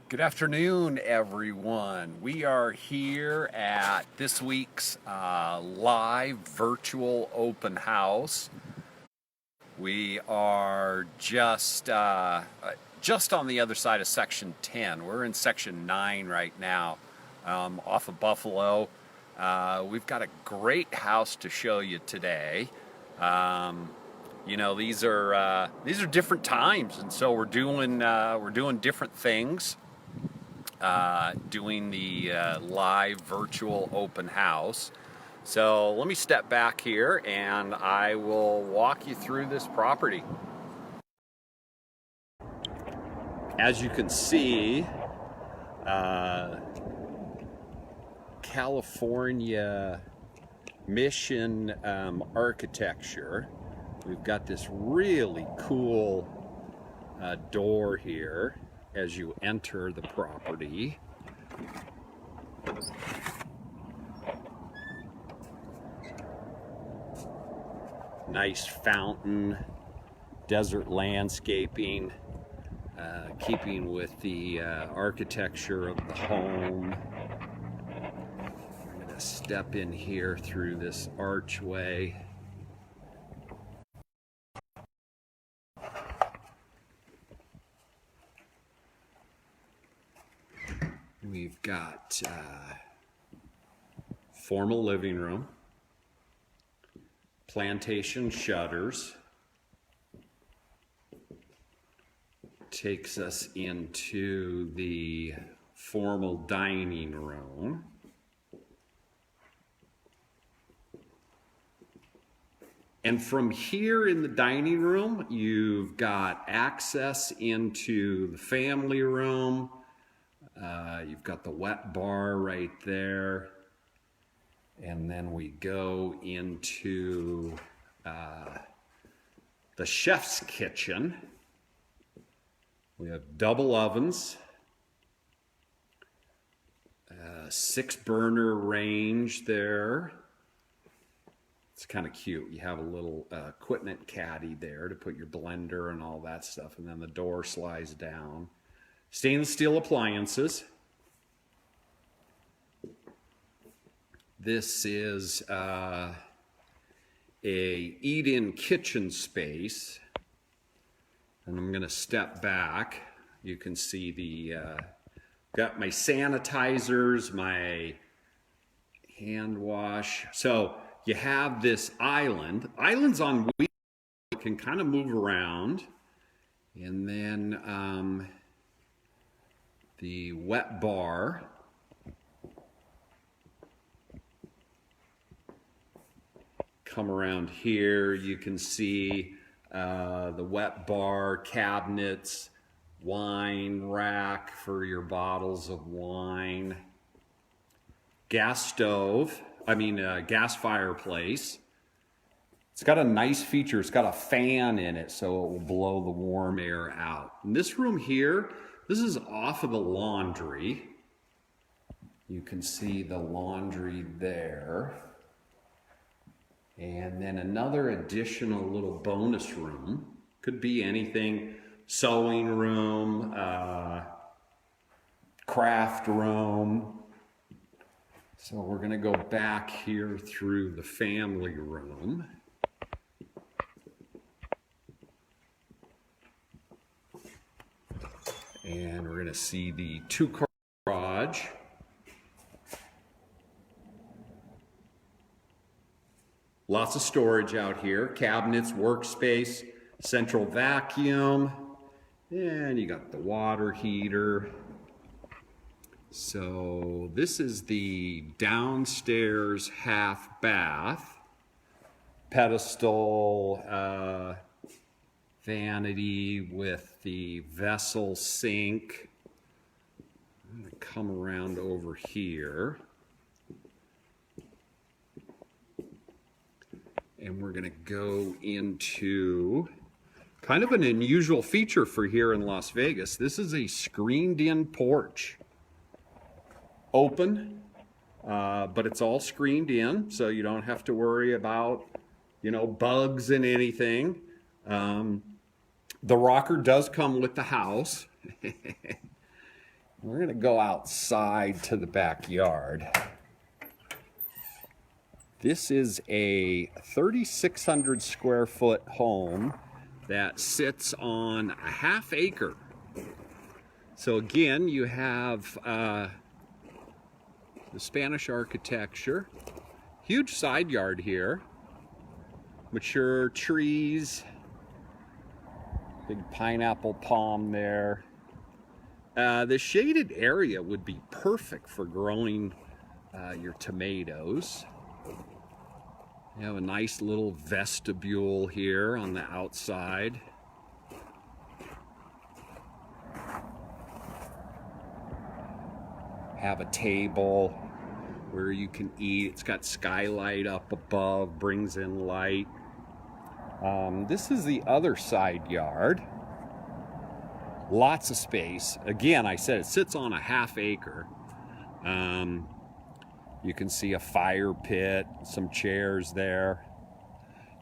Good afternoon, everyone. We are here at this week's live virtual open house. We are just on the other side of Section 10. We're in Section 9 right now, off of Buffalo. We've got a great house to show you today. These are different times, and so we're doing different things. Doing the live virtual open house. So let me step back here and I will walk you through this property. As you can see, California Mission architecture. We've got this really cool door here as you enter the property. Nice fountain, desert landscaping, keeping with the architecture of the home. I'm going to step in here through this archway. We've got formal living room, plantation shutters, takes us into the formal dining room. And from here in the dining room, you've got access into the family room. You've got the wet bar right there. And then we go into the chef's kitchen. We have double ovens, 6-burner range there. It's kind of cute. You have a little equipment caddy there to put your blender and all that stuff. And then the door slides down. Stainless steel appliances. This is a eat-in kitchen space. And I'm going to step back. You can see got my sanitizers, my hand wash. So you have this island. Islands on wheels can kind of move around. And then the wet bar. Come around here, you can see the wet bar, cabinets, wine rack for your bottles of wine, gas fireplace. It's got a nice feature. It's got a fan in it, so it will blow the warm air out. In this room here, this is off of the laundry. You can see the laundry there. And then another additional little bonus room. Could be anything. Sewing room, craft room. So we're going to go back here through the family room. And we're going to see the 2-car garage. Lots of storage out here. Cabinets, workspace, central vacuum. And you got the water heater. So this is the downstairs half bath. Pedestal, vanity with the vessel sink. I'm going to come around over here. And we're going to go into kind of an unusual feature for here in Las Vegas. This is a screened-in porch. Open, but it's all screened in, so you don't have to worry about, bugs and anything. The rocker does come with the house. We're going to go outside to the backyard. This is a 3,600 square foot home that sits on a half acre. So again, you have the Spanish architecture, huge side yard here, mature trees, big pineapple palm there. The shaded area would be perfect for growing your tomatoes. You have a nice little vestibule here on the outside. Have a table where you can eat. It's got skylight up above, brings in light. This is the other side yard. Lots of space. Again, I said it sits on a half acre. You can see a fire pit, some chairs there.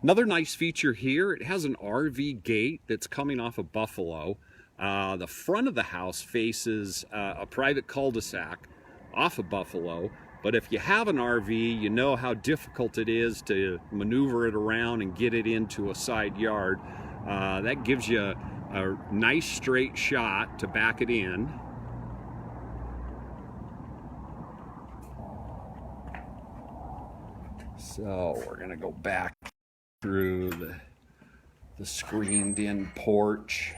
Another nice feature here, it has an RV gate that's coming off of Buffalo. The front of the house faces a private cul-de-sac off of Buffalo. But if you have an RV, you know how difficult it is to maneuver it around and get it into a side yard. That gives you a nice straight shot to back it in. So we're gonna go back through the screened in porch.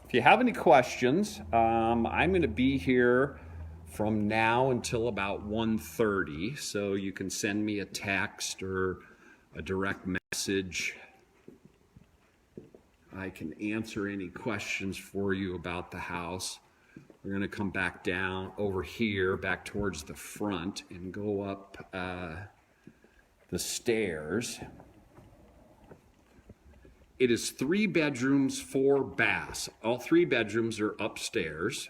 If you have any questions, I'm gonna be here from now until about 1:30, so you can send me a text or a direct message. I can answer any questions for you about the house. We're gonna come back down over here, back towards the front, and go up the stairs. It is 3 bedrooms, 4 baths. All 3 bedrooms are upstairs.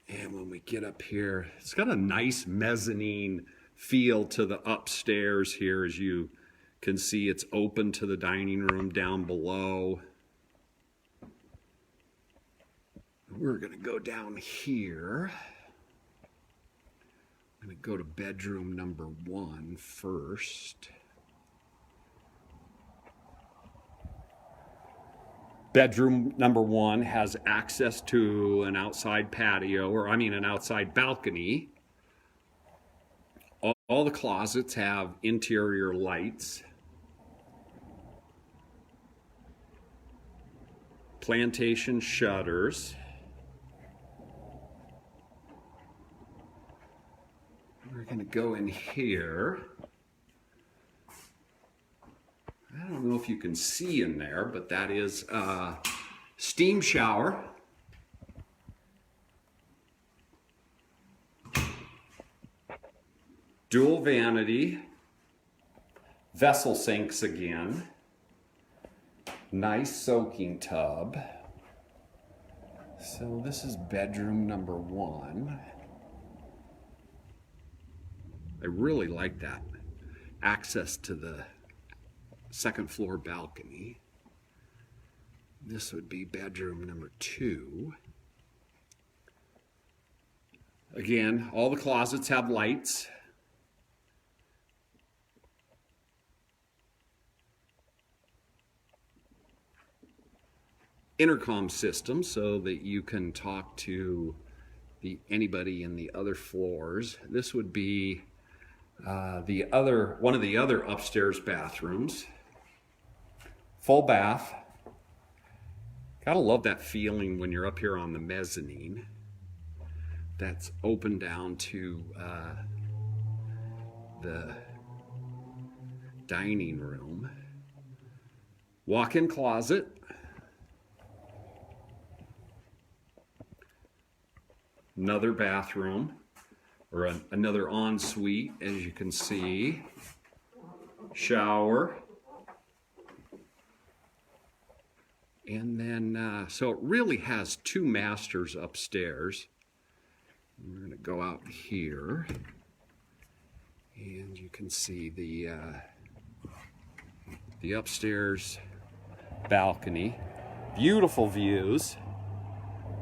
And when we get up here, it's got a nice mezzanine feel to the upstairs here. As you can see, it's open to the dining room down below. We're gonna go down here. I'm going to go to bedroom number 1 first. Bedroom number 1 has access to an outside patio, or an outside balcony. All the closets have interior lights. Plantation shutters. We're going to go in here. I don't know if you can see in there, but that is a steam shower. Dual vanity. Vessel sinks again. Nice soaking tub. So this is bedroom number 1. I really like that access to the second floor balcony. This would be bedroom number 2. Again, all the closets have lights. Intercom system so that you can talk to anybody in the other floors. This would be one of the other upstairs bathrooms. Full bath. Gotta love that feeling when you're up here on the mezzanine. That's open down to the dining room. Walk-in closet. Another bathroom. Or another ensuite, as you can see. Shower. And then, so it really has 2 masters upstairs. We're going to go out here. And you can see the upstairs balcony. Beautiful views,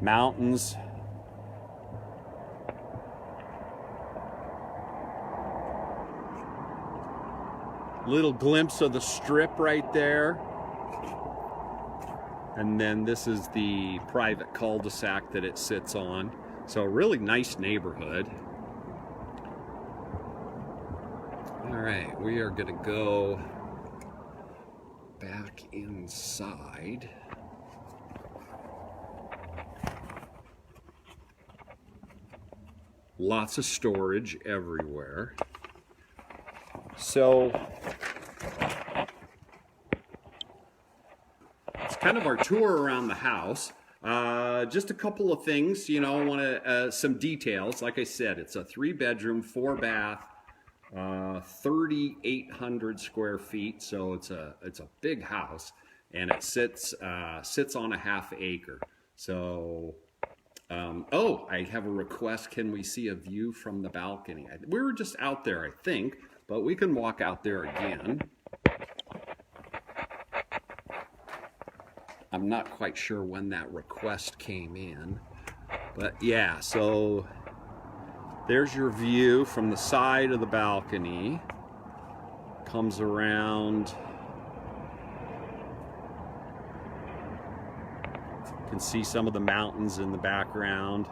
mountains. Little glimpse of the strip right there. And then this is the private cul-de-sac that it sits on. So a really nice neighborhood. All right, we are gonna go back inside. Lots of storage everywhere. So it's kind of our tour around the house. Just a couple of things, you know, I want to some details. Like I said, it's a 3-bedroom, 4-bath, 3,800 square feet. So it's a big house, and it sits on a ½ acre. So. Oh, I have a request. Can we see a view from the balcony? We were just out there, I think, but we can walk out there again. I'm not quite sure when that request came in, but yeah, so there's your view from the side of the balcony. Comes around. You can see some of the mountains in the background,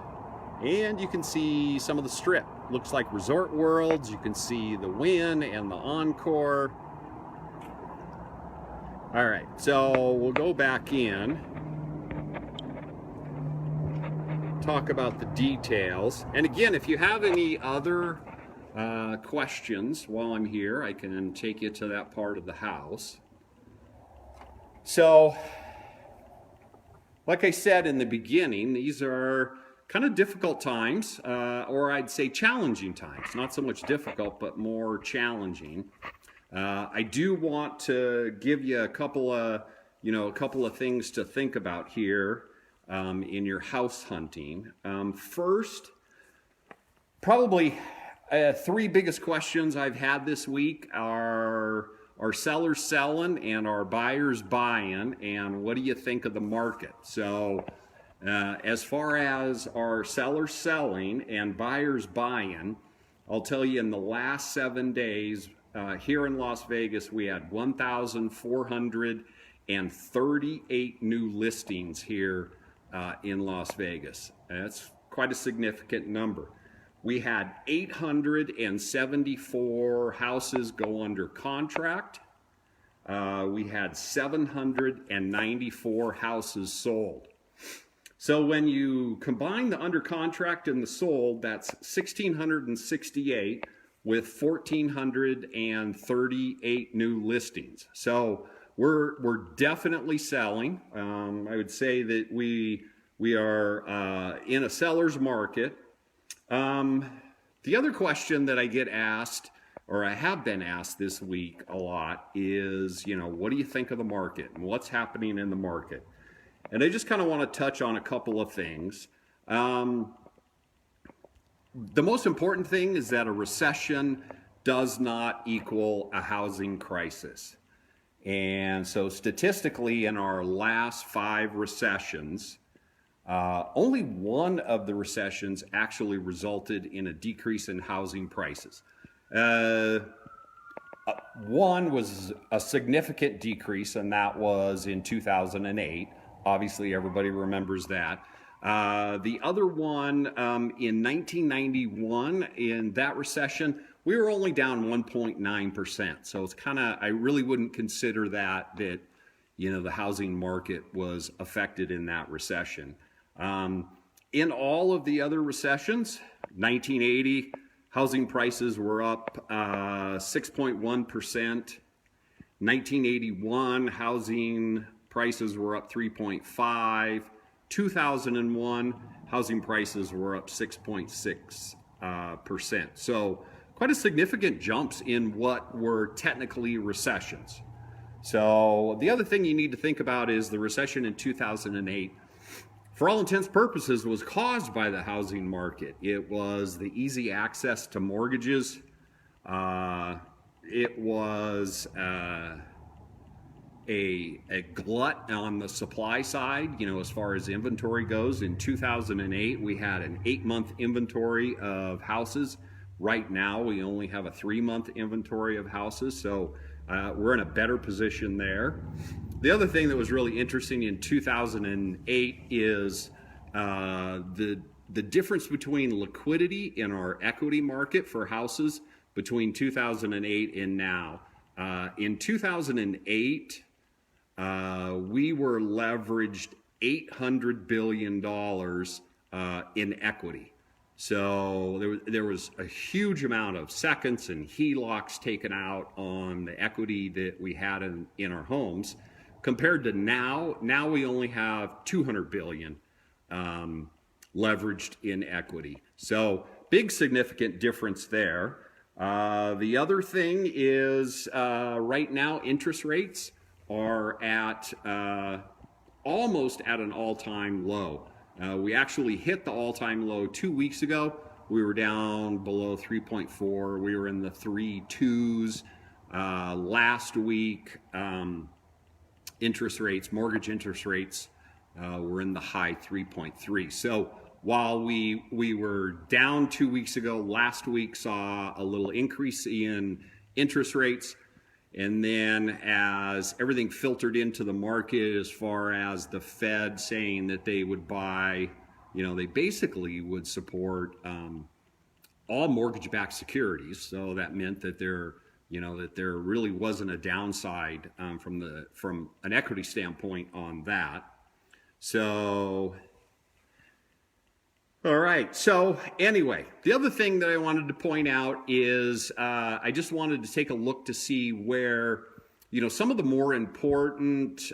and you can see some of the strip. Looks like Resort Worlds. You can see the Wynn and the Encore. All right, so we'll go back in, talk about the details. And again, if you have any other questions while I'm here, I can take you to that part of the house. So, like I said in the beginning, these are kind of difficult times, or I'd say challenging times. Not so much difficult, but more challenging. I do want to give you a couple of things to think about here in your house hunting. First, probably 3 biggest questions I've had this week are sellers selling and are buyers buying, and what do you think of the market? So as far as our sellers selling and buyers buying, I'll tell you in the last 7 days here in Las Vegas, we had 1,438 new listings here in Las Vegas. That's quite a significant number. We had 874 houses go under contract. We had 794 houses sold. So when you combine the under contract and the sold, that's 1,668 with 1,438 new listings. So we're definitely selling. I would say that we are in a seller's market. The other question that I get asked, or I have been asked this week a lot, is, you know, what do you think of the market and what's happening in the market? And I just kind of want to touch on a couple of things. The most important thing is that a recession does not equal a housing crisis. And so statistically, in our last 5 recessions, only one of the recessions actually resulted in a decrease in housing prices. One was a significant decrease, and that was in 2008. Obviously, everybody remembers that. The other one in 1991, in that recession, we were only down 1.9%. So it's kind of, I really wouldn't consider that, you know, the housing market was affected in that recession. In all of the other recessions, 1980, housing prices were up 6.1%. 1981, housing prices were up 3.5%. 2001, housing prices were up 6.6%. So quite a significant jumps in what were technically recessions. So the other thing you need to think about is the recession in 2008, for all intents and purposes, was caused by the housing market. It was the easy access to mortgages. It was a glut on the supply side, you know, as far as inventory goes. In 2008, we had an 8-month inventory of houses. Right now, we only have a 3-month inventory of houses, so we're in a better position there. The other thing that was really interesting in 2008 is the difference between liquidity in our equity market for houses between 2008 and now. In 2008, we were leveraged $800 billion in equity. So there was a huge amount of seconds and HELOCs taken out on the equity that we had in our homes. Compared to now we only have 200 billion leveraged in equity. So big significant difference there. The other thing is right now interest rates are at almost at an all-time low. We actually hit the all-time low 2 weeks ago. We were down below 3.4. We were in the 3.2s. Last week, mortgage interest rates were in the high 3.3. So while we were down 2 weeks ago, last week saw a little increase in interest rates. And then as everything filtered into the market as far as the Fed saying that they would buy, you know, they basically would support all mortgage-backed securities. So that meant that there really wasn't a downside from an equity standpoint on that. So, all right. So anyway, the other thing that I wanted to point out is I just wanted to take a look to see where, you know, some of the more important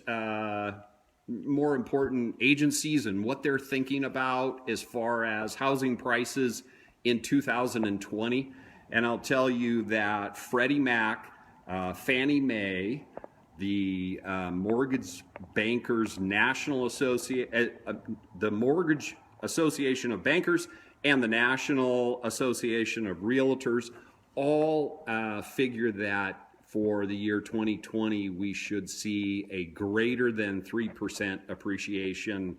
agencies and what they're thinking about as far as housing prices in 2020. And I'll tell you that Freddie Mac, Fannie Mae, the Mortgage Bankers National Association, the Mortgage Association of Bankers and the National Association of Realtors all figure that for the year 2020 we should see a greater than 3% appreciation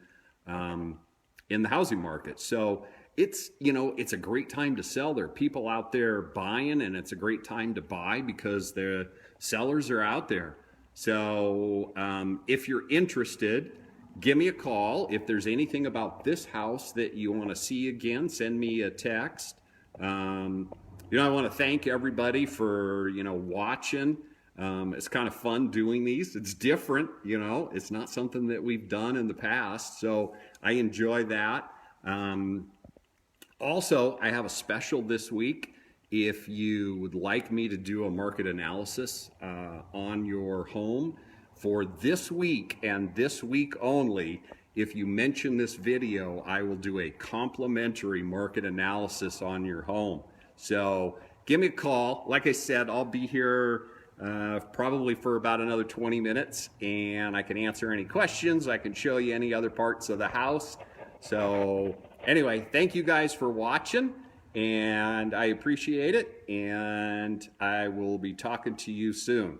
in the housing market. So it's a great time to sell. There are people out there buying, and it's a great time to buy because the sellers are out there. So if you're interested, give me a call. If there's anything about this house that you want to see again, send me a text. I want to thank everybody for, watching. It's kind of fun doing these. It's different, it's not something that we've done in the past. So I enjoy that. Also, I have a special this week. If you would like me to do a market analysis on your home, for this week and this week only, if you mention this video, I will do a complimentary market analysis on your home. So give me a call. Like I said, I'll be here probably for about another 20 minutes, and I can answer any questions. I can show you any other parts of the house. So anyway, thank you guys for watching, and I appreciate it, and I will be talking to you soon.